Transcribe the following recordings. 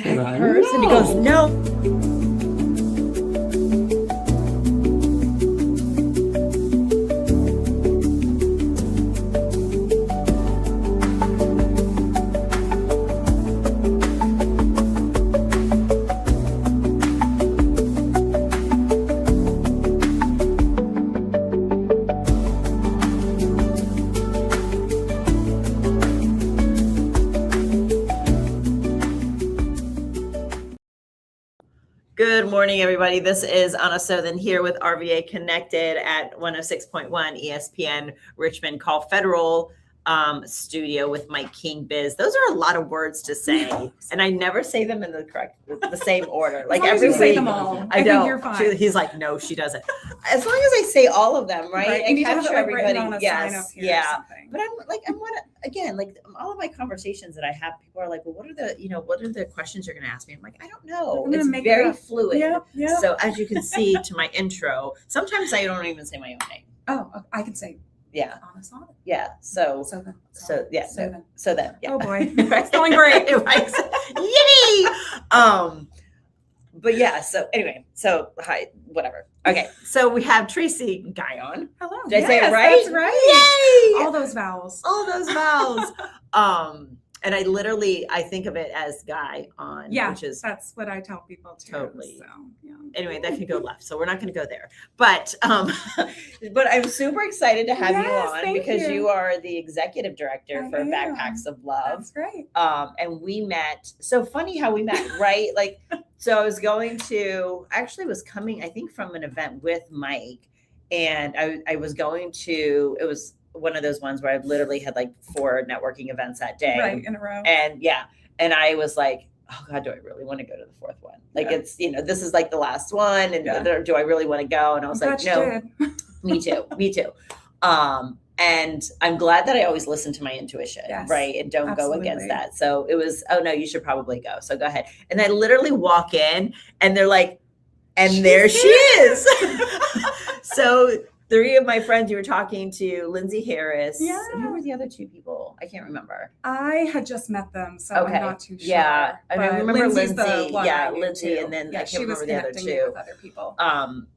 can I curse? And he goes, no. Good morning, everybody. This is Anna Sothen here with RVA Connected at 106.1 ESPN Richmond Call Federal studio with Mike King Biz. Those are a lot of words to say, and I never say them in the same order. Like every week, say them all. I think you're fine. He's like, no, she doesn't. As long as I say all of them, right? And you capture have it, like, everybody. on a Yes, sign up here yeah. But again, like all of my conversations that I have, people are like, well, what are the questions you're going to ask me? I'm like, I don't know. It's very fluid. Yeah. So as you can see to my intro, sometimes I don't even say my own name. Oh, I can say. Yeah. Honest. Yeah. So yeah. Oh boy. It's going great. Yippee! But yeah, so anyway, so hi, whatever. Okay, so we have Tracy Guion. Hello. Did I say it right? That's right. Yay! All those vowels. And I think of it as Guy on, which is that's what I tell people too. Totally. So, yeah. Anyway, that could go left, so we're not going to go there. But I'm super excited to have you on because you are the executive director for Backpacks of Love. That's great. And we met. So funny how we met, right? Like, so I was was coming, I think, from an event with Mike, and I was going to. It was one of those ones where I literally had like 4 networking events that day, right, in a row. And I was like, oh God, do I really want to go to the 4th one? Like it's, this is like the last one, and do I really want to go? And I was like, no, me too. And I'm glad that I always listen to my intuition, right? And don't go against that. So it was, oh no, you should probably go. So go ahead. And I literally walk in and they're like, and there she is. So 3 of my friends you were talking to, Lindsay Harris. Yeah. And who were the other 2 people? I can't remember. I had just met them, so I'm not too sure. Yeah. I mean, I remember Lindsay. Lindsay, and then I can't remember the other 2. With other people.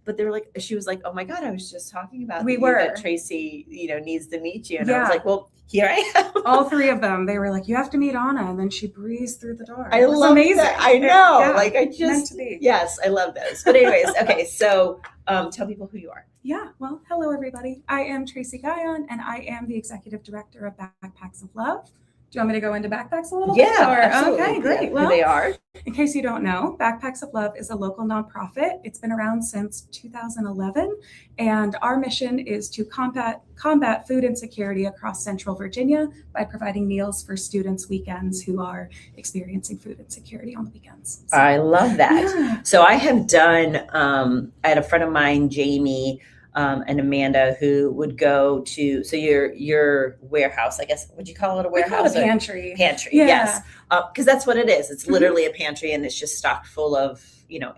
But they were like, she was like, oh my God, I was just talking about that Tracy, needs to meet you. And I was like, well, here I am. All 3 of them. They were like, you have to meet Anna. And then she breezed through the door. I love amazing. That. I know. Yeah, like I just, yes, I love those. But anyways, okay. So tell people who you are. Yeah. Well, hello, everybody. I am Tracy Guion, and I am the executive director of Backpacks of Love. Do you want me to go into Backpacks a little bit? Yeah, absolutely. Okay, great. Yeah, well, they are. In case you don't know, Backpacks of Love is a local nonprofit. It's been around since 2011, and our mission is to combat food insecurity across Central Virginia by providing meals for students weekends who are experiencing food insecurity on the weekends. So, I love that. Yeah. So I have done, I had a friend of mine, Jamie, and Amanda, who would go to, so your warehouse, I guess, would you call it a warehouse? We call it a pantry. Pantry, yes. Because that's what it is. It's literally a pantry, and it's just stocked full of,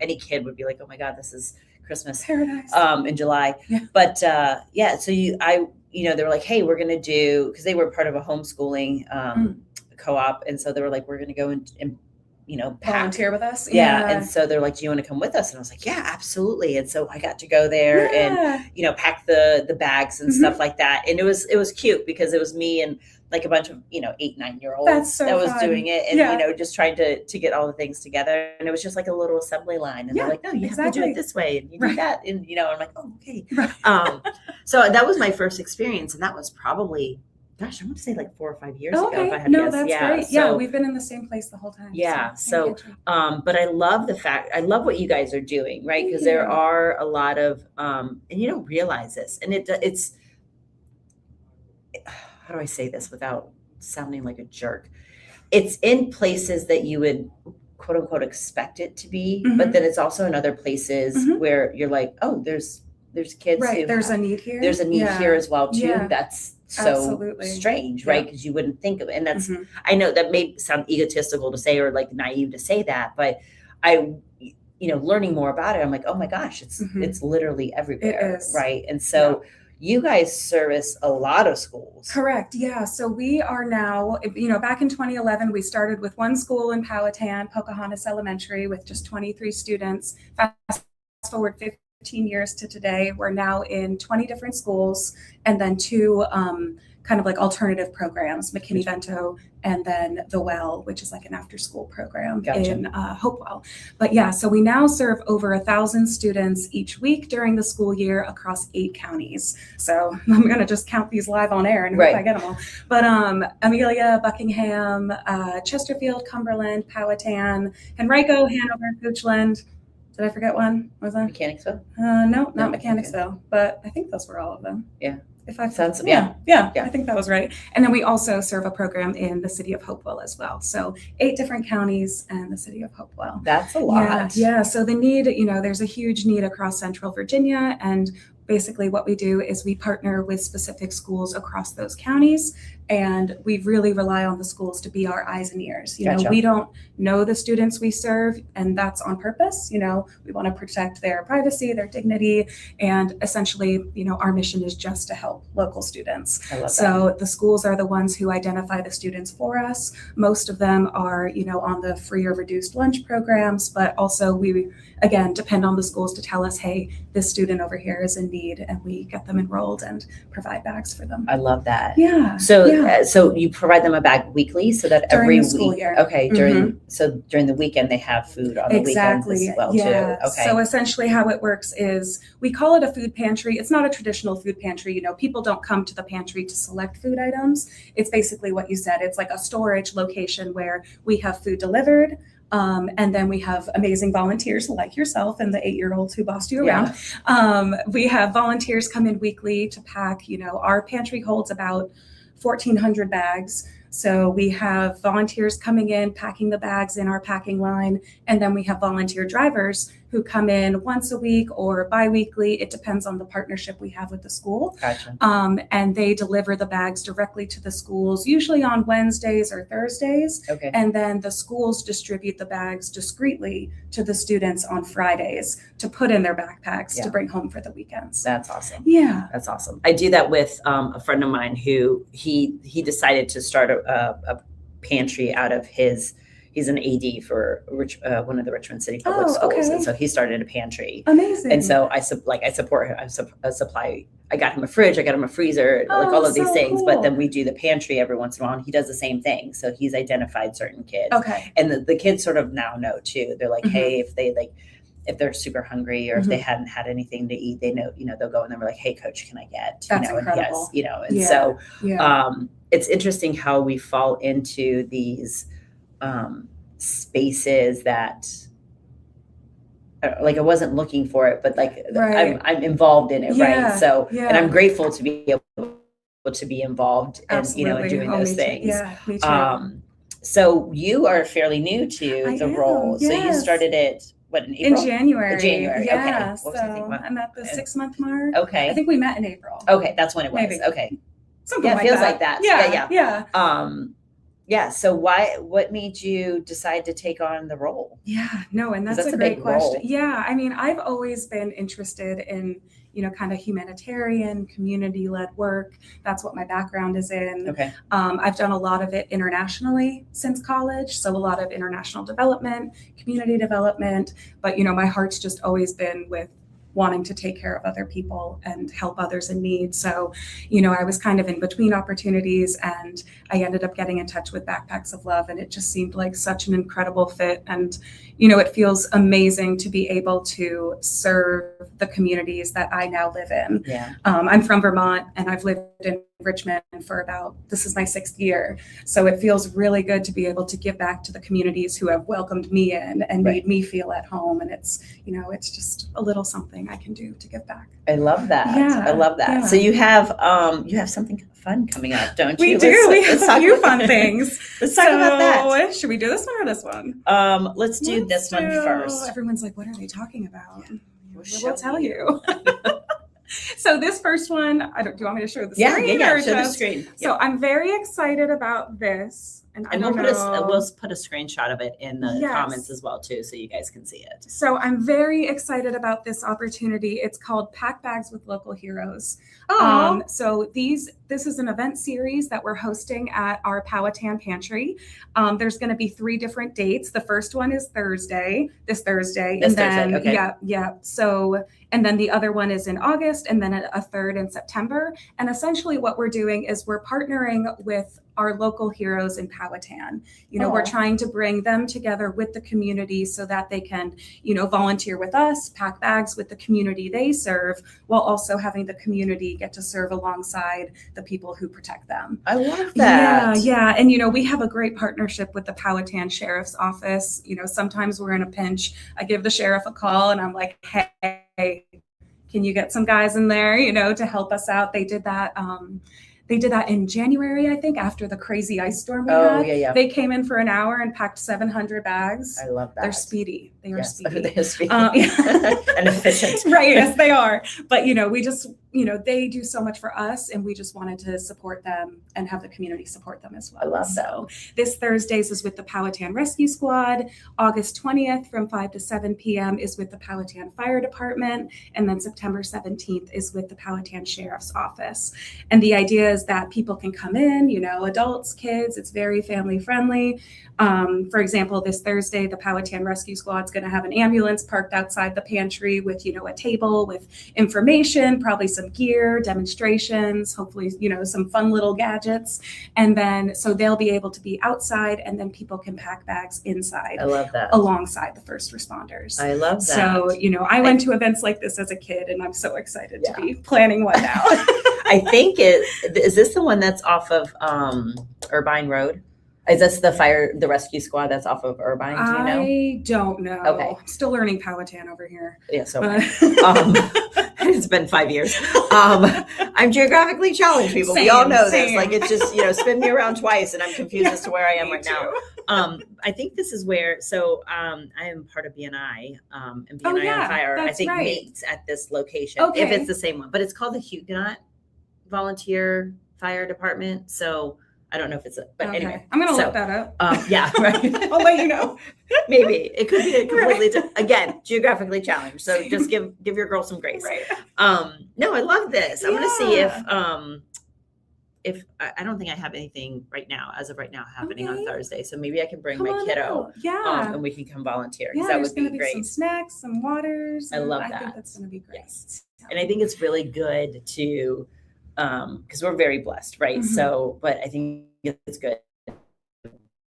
any kid would be like, oh my God, this is Christmas paradise in July. Yeah. But so they were like, hey, we're going to do, because they were part of a homeschooling co-op. And so they were like, we're going to go and volunteer with us. Yeah. And so they're like, do you want to come with us? And I was like, yeah, absolutely. And so I got to go there and, pack the bags and stuff like that. And it was cute because it was me and like a bunch of, 8, 9-year-olds that was doing it. And, just trying to get all the things together. And it was just like a little assembly line. And they're like, no, you have to do it this way. And you do that. And, I'm like, oh, okay. Right. So that was my first experience. And that was probably, gosh, I want to say like 4 or 5 years ago. If I had to guess. That's great. So, we've been in the same place the whole time. Yeah. So but I love I love what you guys are doing, right? Because there are a lot of, and you don't realize this, and it's, how do I say this without sounding like a jerk? It's in places that you would quote unquote expect it to be, but then it's also in other places where you're like, oh, there's kids. Right. There's a need here. There's a need here as well too. Yeah. That's so strange, right? Because you wouldn't think of it. And that's, I know that may sound egotistical to say or like naive to say that, but I, learning more about it, I'm like, oh my gosh, it's literally everywhere. It is. Right. And so you guys service a lot of schools. Correct. Yeah. So we are now, back in 2011, we started with one school in Powhatan, Pocahontas Elementary, with just 23 students. Fast forward 15 years to today, we're now in 20 different schools, and then two kind of like alternative programs, McKinney-Vento, and then The Well, which is like an after-school program in Hopewell. But yeah, so we now serve over 1,000 students each week during the school year across 8 counties. So I'm going to just count these live on air and hope I get them all. But Amelia, Buckingham, Chesterfield, Cumberland, Powhatan, Henrico, Hanover, Goochland. Did I forget one? What was that? Mechanicsville? No, not Mechanicsville, but I think those were all of them. Yeah. If I Sounds, yeah, I think that was right. And then we also serve a program in the city of Hopewell as well. So 8 different counties and the city of Hopewell. That's a lot. Yeah. So the need, there's a huge need across Central Virginia, and basically what we do is we partner with specific schools across those counties, and we really rely on the schools to be our eyes and ears. We don't know the students we serve, and that's on purpose. We want to protect their privacy, their dignity, and essentially, our mission is just to help local students. I love so that. The schools are the ones who identify the students for us. Most of them are, on the free or reduced lunch programs, but also we, again, depend on the schools to tell us, hey, this student over here is in need, and we get them enrolled and provide bags for them. I love that. Yeah. So you provide them a bag weekly, so that during every the school week. year. Okay. During the weekend they have food on the weekends as well too. Okay. So essentially how it works is we call it a food pantry. It's not a traditional food pantry. People don't come to the pantry to select food items. It's basically what you said. It's like a storage location where we have food delivered. And then we have amazing volunteers like yourself and the 8-year-olds who bossed you around. We have volunteers come in weekly to pack. Our pantry holds about 1,400 bags. So we have volunteers coming in, packing the bags in our packing line. And then we have volunteer drivers who come in once a week or bi-weekly. It depends on the partnership we have with the school. Gotcha. And they deliver the bags directly to the schools, usually on Wednesdays or Thursdays. Okay. And then the schools distribute the bags discreetly to the students on Fridays to put in their backpacks to bring home for the weekends. That's awesome. Yeah. That's awesome. I do that with a friend of mine who he decided to start a pantry out of his. He's an AD for one of the Richmond City Public Schools, okay. and so he started a pantry. Amazing. And so I support him. I supply. I got him a fridge. I got him a freezer. Like all of these things. Cool. But then we do the pantry every once in a while. And he does the same thing. So he's identified certain kids. Okay. And the kids sort of now know too. They're like, hey, if they're super hungry or if they hadn't had anything to eat, they know, they'll go and they're like, hey, coach, can I get? That's incredible. And yes, and yeah. so yeah. It's interesting how we fall into these spaces that like I wasn't looking for it, but like I'm involved in it, right? So and I'm grateful to be able to be involved and and doing those things. Yeah, me too. So you are fairly new to the role. Yes. So you started it in April? In January. January. Yeah. Okay. So I'm at the 6-month mark. Okay. I think we met in April. Okay, that's when it was. Maybe. Okay. Something like feels that. like that. Yeah. So what made you decide to take on the role? Yeah, no, and that's a great question. Yeah, I mean, I've always been interested in, kind of humanitarian, community-led work. That's what my background is in. Okay. I've done a lot of it internationally since college. So a lot of international development, community development, but, my heart's just always been with wanting to take care of other people and help others in need. So, I was kind of in between opportunities, and I ended up getting in touch with Backpacks of Love, and it just seemed like such an incredible fit. And, it feels amazing to be able to serve the communities that I now live in. Yeah. I'm from Vermont, and I've lived in Richmond for this is my 6th year. So it feels really good to be able to give back to the communities who have welcomed me in and made me feel at home. And it's, it's just a little something I can do to give back. I love that. Yeah, I love that. yeah. So you have something fun coming up, don't you? We do. We have a few fun things. Let's talk about that. Should we do this one or this one? Let's do this one first. Everyone's like, what are they talking about? Yeah. We'll tell you. So this first one, do you want me to show the screen? Yeah, show the screen. So I'm very excited about this. And And we'll put a screenshot of it in the Yes. comments as well too, so you guys can see it. So I'm very excited about this opportunity. It's called Pack Bags with Local Heroes. So this is an event series that we're hosting at our Powhatan Pantry. There's going to be 3 different dates. The first one is this Thursday. Okay. Yeah. So, and then the other one is in August, and then a third in September. And essentially what we're doing is we're partnering with our local heroes in Powhatan. We're trying to bring them together with the community so that they can, volunteer with us, pack bags with the community they serve, while also having the community get to serve alongside the people who protect them. I love that. Yeah. And, we have a great partnership with the Powhatan Sheriff's Office. Sometimes we're in a pinch. I give the sheriff a call and I'm like, hey, can you get some guys in there, to help us out? They did that. They did that in January, I think, after the crazy ice storm we had. Yeah. They came in for an hour and packed 700 bags. I love that. They're speedy. They are speedy. They are speedy. And efficient. Right. Yes, they are. But, we just, they do so much for us, and we just wanted to support them and have the community support them as well. I love that. So this Thursdays is with the Powhatan Rescue Squad. August 20th from 5 to 7 p.m. is with the Powhatan Fire Department. And then September 17th is with the Powhatan Sheriff's Office. And the idea is that people can come in, adults, kids. It's very family friendly. For example, this Thursday, the Powhatan Rescue Squad's going to have an ambulance parked outside the pantry with, a table with information, probably some gear, demonstrations, hopefully, some fun little gadgets. And then, so they'll be able to be outside, and then people can pack bags inside. I love that. Alongside the first responders. I love that. So, I went to events like this as a kid, and I'm so excited to be planning one now. I think is this the one that's off of Irvine Road? Is this the rescue squad that's off of Irvine? Do you know? I don't know. Okay. I'm still learning Powhatan over here. Yeah, so it's been 5 years. I'm geographically challenged, people. We all know this. Like, it's just, spin me around twice and I'm confused as to where I am right now. I think this is where, I am part of BNI, and BNI on Fire, I think meets at this location, if it's the same one. But it's called the Huguenot Volunteer Fire Department. So I don't know if it's anyway. I'm going to look that up. Yeah, right. I'll let you know. Maybe it could be a completely again, geographically challenged. So just give your girl some grace. Right. No, I love this. I'm going to see if I don't think I have anything right now, as of right now, happening on Thursday. So maybe I can bring my kiddo. And we can come volunteer. Yeah, that would be great. Some snacks, some waters. I love that. I think that's going to be great. Yes. And I think it's really good to, because we're very blessed, right? Mm-hmm. So, but I think it's good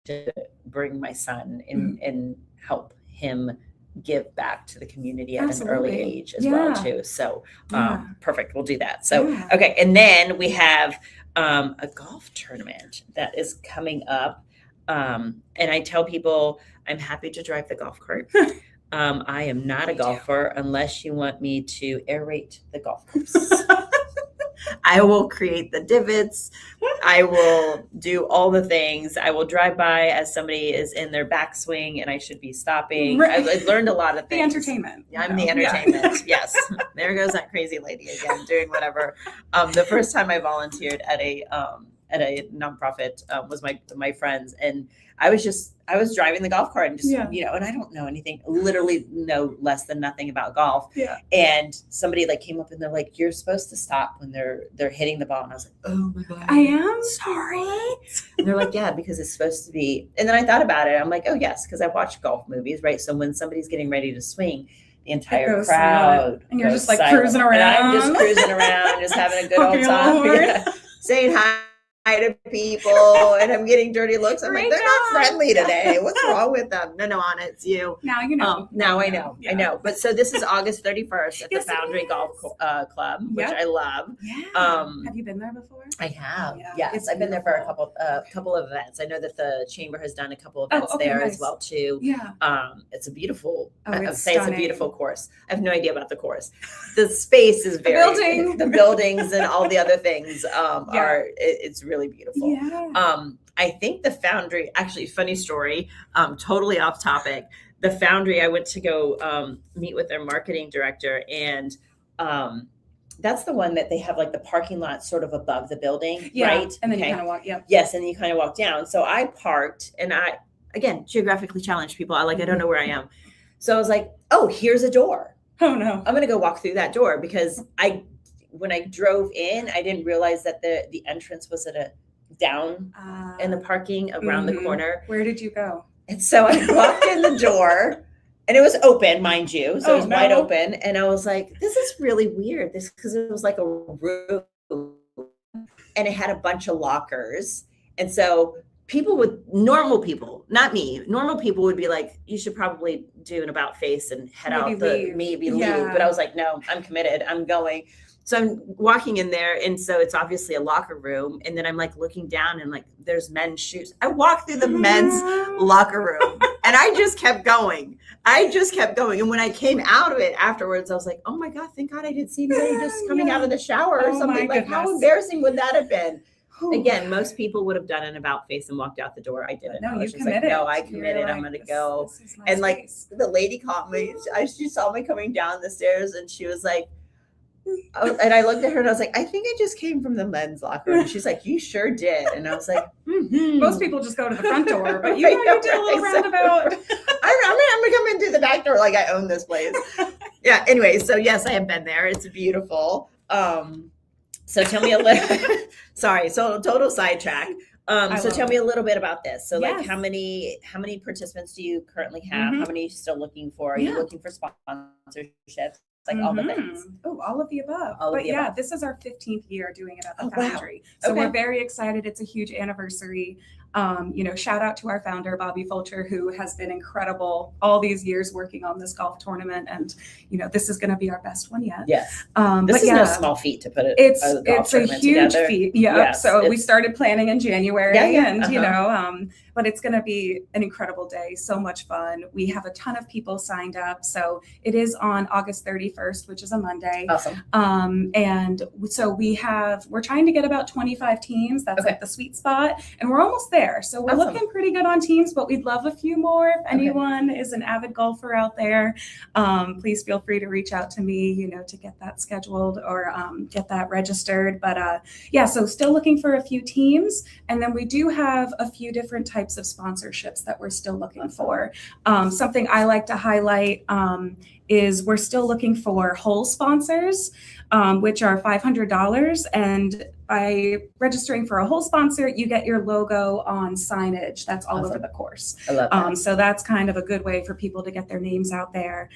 to bring my son and help him give back to the community at an early age as well too. So perfect. We'll do that. So, okay. And then we have a golf tournament that is coming up. And I tell people I'm happy to drive the golf cart. I am not a golfer unless you want me to aerate the golf course. I will create the divots. I will do all the things. I will drive by as somebody is in their backswing and I should be stopping. Right. I learned a lot of things. The entertainment. I'm the entertainment. Yeah. Yes. There goes that crazy lady again doing whatever. The first time I volunteered at a nonprofit was my friends, and I was driving the golf cart and just, and I don't know anything, literally know less than nothing about golf. Yeah. And somebody came up and they're like, you're supposed to stop when they're hitting the ball. And I was like, oh my God. I am sorry. And they're like, yeah, because it's supposed to be. And then I thought about it. I'm like, oh yes. Cause I've watched golf movies, right? So when somebody's getting ready to swing, the entire crowd. And you're just cruising around. And I'm just cruising around, just having a good old time. Yeah. Saying hi to people, and I'm getting dirty looks. I'm like, they're not friendly today. What's wrong with them? No, Anna, it's you. Now you know. Now I know. Yeah. I know. But so this is August 31st at the Foundry Golf Club, which I love. Yeah. Have you been there before? I have. Yeah. Yes, I've been there for a couple of events. I know that the chamber has done a couple of events there as well too. Yeah. It's a beautiful. I would say stunning. It's a beautiful course. I have no idea about the course. The space is very the buildings and all the other things are. It's really beautiful. Yeah. I think the Foundry, actually, funny story, totally off topic. The Foundry, I went to go meet with their marketing director, and that's the one that they have like the parking lot sort of above the building, Yeah, right? and then you Okay. kind of walk. Yep. Yes, and then you kind of walk down. So I parked, and I, again, geographically challenged people. I don't know where I am. So I was like, oh, here's a door. Oh no. I'm gonna go walk through that door, because when I drove in, I didn't realize that the entrance was at a down in the parking around the corner. Where did you go? And so I walked in the door, and it was open, mind you. So it was wide open. And I was like, this is really weird. Because it was like a room, and it had a bunch of lockers. And so normal people, not me, normal people would be like, you should probably do an about face and head out, maybe leave. But I was like, no, I'm committed. I'm going. So I'm walking in there, and so it's obviously a locker room. And then I'm like looking down, and like there's men's shoes. I walked through the men's locker room, and I just kept going. And when I came out of it afterwards, I was like, oh my God, thank God I didn't see anybody just coming out of the shower or something. Like, how embarrassing would that have been? Again, most people would have done an about face and walked out the door. I didn't. No, I was you just committed. like, no, I committed. I'm going to go. And like the lady caught me. She saw me coming down the stairs, and she was like, and I looked at her, and I was like, I think I just came from the men's locker room. She's like, you sure did. And I was like, most people just go to the front door, but you did a little roundabout. I'm gonna come in through the back door like I own this place. Yeah. Anyway, so yes, I have been there. It's beautiful. So tell me a little. Sorry, so total sidetrack. So tell me a little bit about this. So like, how many participants do you currently have? How many are you still looking for? Are you looking for sponsorships? Like all the things. Oh, all of the above. This is our 15th year doing it at the Foundry. Wow. So we're very excited. It's a huge anniversary. Shout out to our founder, Bobby Fulcher, who has been incredible all these years working on this golf tournament. And, this is going to be our best one yet. Yes. This is no small feat to put it. It's a huge feat. Yeah. Yes, so we started planning in January but it's going to be an incredible day. So much fun. We have a ton of people signed up. So it is on August 31st, which is a Monday. Awesome. And so we're trying to get about 25 teams. That's like the sweet spot. And we're almost there. So we're looking pretty good on teams, but we'd love a few more. If anyone is an avid golfer out there, please feel free to reach out to me, to get that scheduled or get that registered. But so still looking for a few teams. And then we do have a few different types of sponsorships that we're still looking for. Something I like to highlight is we're still looking for hole sponsors, which are $500. And by registering for a hole sponsor, you get your logo on signage that's all over the course. I love that. So that's kind of a good way for people to get their names out there.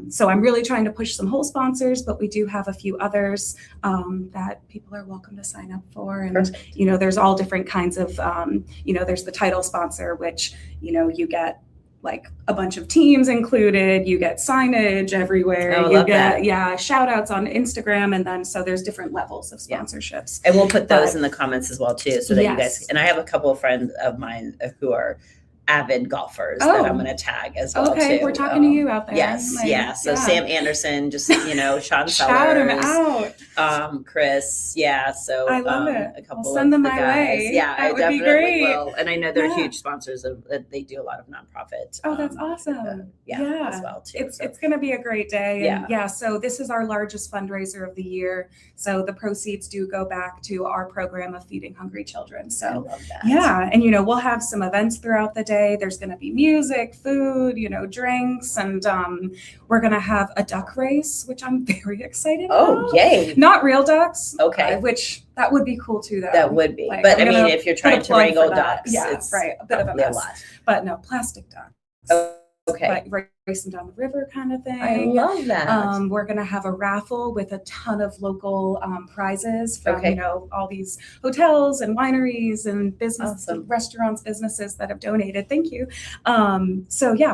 So I'm really trying to push some whole sponsors, but we do have a few others that people are welcome to sign up for. And, there's all different kinds of, there's the title sponsor, which, you get like a bunch of teams included, you get signage everywhere, you get shout outs on Instagram. And then, so there's different levels of sponsorships. And we'll put those in the comments as well too, so that you guys, and I have a couple of friends of mine who are avid golfers that I'm going to tag as well too. We're talking to you out there. Yes. So Sam Anderson, just, Sean Sellers. Shout him out. Chris. Yeah. So I love it. A couple I'll send them of the my guys. way. Yeah, that I would definitely be great. will. And I know they're huge sponsors of, they do a lot of nonprofit. Oh, that's awesome. As well too. It's going to be a great day. Yeah. And so this is our largest fundraiser of the year. So the proceeds do go back to our program of feeding hungry children. So I love that. Yeah. And, we'll have some events throughout the day. There's going to be music, food, drinks, and we're going to have a duck race, which I'm very excited about. Oh, yay. Not real ducks. Okay. Which that would be cool too, though. That would be. Like, but I mean, if you're trying to wrangle ducks, it's a bit of a mess. But no, plastic ducks. Oh, okay. But racing down the river kind of thing. I love that. We're going to have a raffle with a ton of local prizes from, all these hotels and wineries and restaurants, businesses that have donated. Thank you.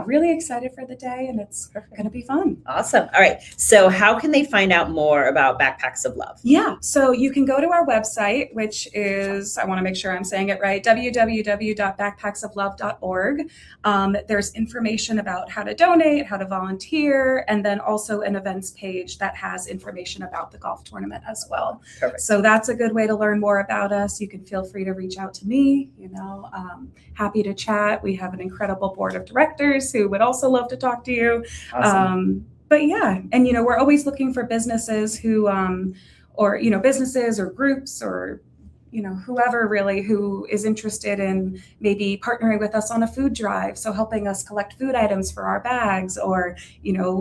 Really excited for the day, and it's going to be fun. Awesome. All right. So how can they find out more about Backpacks of Love? Yeah. So you can go to our website, which is, I want to make sure I'm saying it right, www.backpacksoflove.org. There's information about how to donate, how to volunteer, and then also an events page that has information about the golf tournament as well. Perfect. So that's a good way to learn more about us. You can feel free to reach out to me, happy to chat. We have an incredible board of directors who would also love to talk to you. Awesome. but yeah, and we're always looking for businesses who, or businesses or groups or whoever really who is interested in maybe partnering with us on a food drive. So helping us collect food items for our bags, or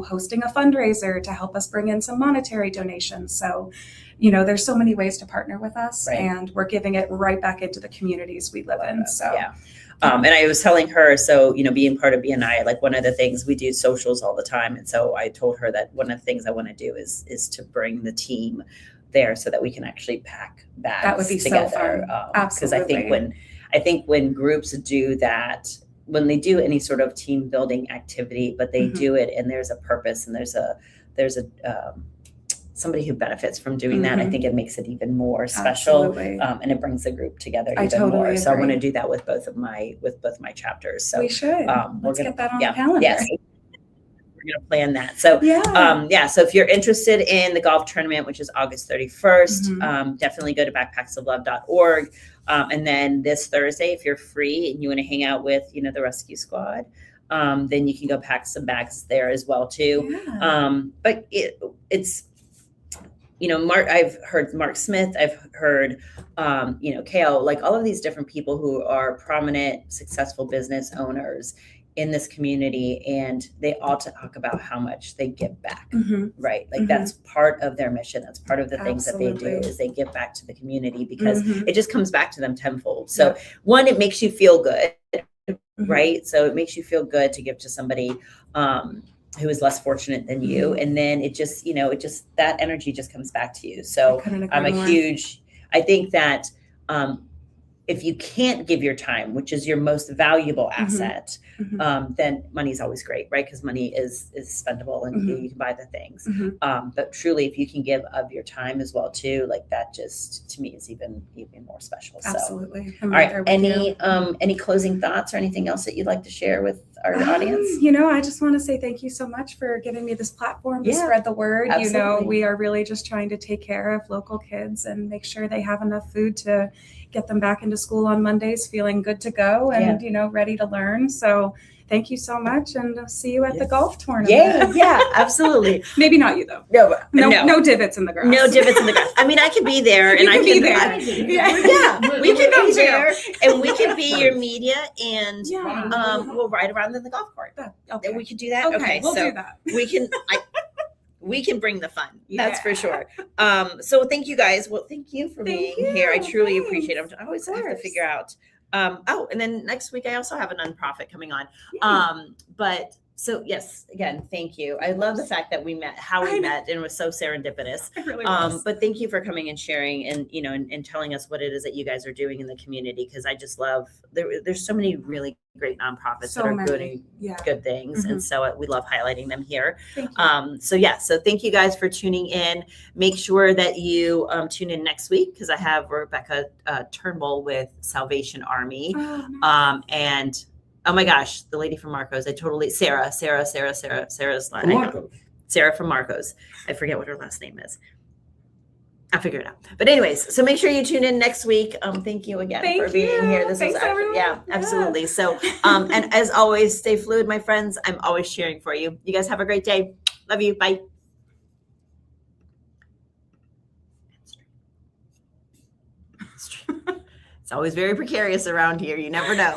hosting a fundraiser to help us bring in some monetary donations. So there's so many ways to partner with us, Right. and we're giving it right back into the communities we live in. So yeah. And I was telling her, so, being part of BNI, like one of the things we do socials all the time. And so I told her that one of the things I want to do is to bring the team there so that we can actually pack bags that would be together. so fun. Because Absolutely. I think when groups do that, when they do any sort of team building activity, but they do it and there's a purpose and there's a somebody who benefits from doing that, I think it makes it even more special. Absolutely. And it brings the group together I even totally more. agree. So I want to do that with both my chapters. So we should. Let's get that on the calendar. Yes. We're going to plan that. So, so if you're interested in the golf tournament, which is August 31st, definitely go to backpacksoflove.org. And then this Thursday, if you're free and you want to hang out with, the rescue squad, then you can go pack some bags there as well too. Yeah. But it's, I've heard Mark Smith, I've heard, Kale, like all of these different people who are prominent, successful business owners in this community, and they all talk about how much they give back, right? Like that's part of their mission. That's part of the things that they do is they give back to the community because it just comes back to them tenfold. So one, it makes you feel good, right? So it makes you feel good to give to somebody, who is less fortunate than you. And then it just, that energy just comes back to you. So I think that, if you can't give your time, which is your most valuable asset, then money's always great, right? Because money is spendable and you can buy the things. But truly, if you can give of your time as well too, like that just to me is even more special. Absolutely. So, all right. Any closing thoughts or anything else that you'd like to share with our audience? I just want to say thank you so much for giving me this platform to spread the word. Absolutely. We are really just trying to take care of local kids and make sure they have enough food to get them back into school on Mondays feeling good to go and ready to learn. So thank you so much, and I'll see you at the golf tournament. Yeah, absolutely. Maybe not you though. No divots in the grass. No divots in the grass. I mean, I could be there, and I can be there. We can be there, and we can be your media, and we'll ride around in the golf cart. Okay. We could do that. Okay, we'll do that. We can. We can bring the fun. That's for sure. So thank you guys. Well, thank you for being here. I truly appreciate it. I always have to figure out. And then next week I also have a nonprofit coming on. But so yes, again, thank you. I love the fact that we met, met, and it was so serendipitous. It really was. But thank you for coming and sharing and, and telling us what it is that you guys are doing in the community. Cause I just love, there's so many really great nonprofits that are doing good things. And so we love highlighting them here. Thank you. So thank you guys for tuning in. Make sure that you tune in next week, because I have Rebecca Turnbull with Salvation Army. And oh my gosh, the lady from Marcos. Sarah's line. Sarah from Marcos. I forget what her last name is. I'll figure it out. But anyways, so make sure you tune in next week. Thank you again for being here. Thanks, everyone. Absolutely. So, and as always, stay fluid, my friends. I'm always cheering for you. You guys have a great day. Love you. Bye. It's always very precarious around here. You never know.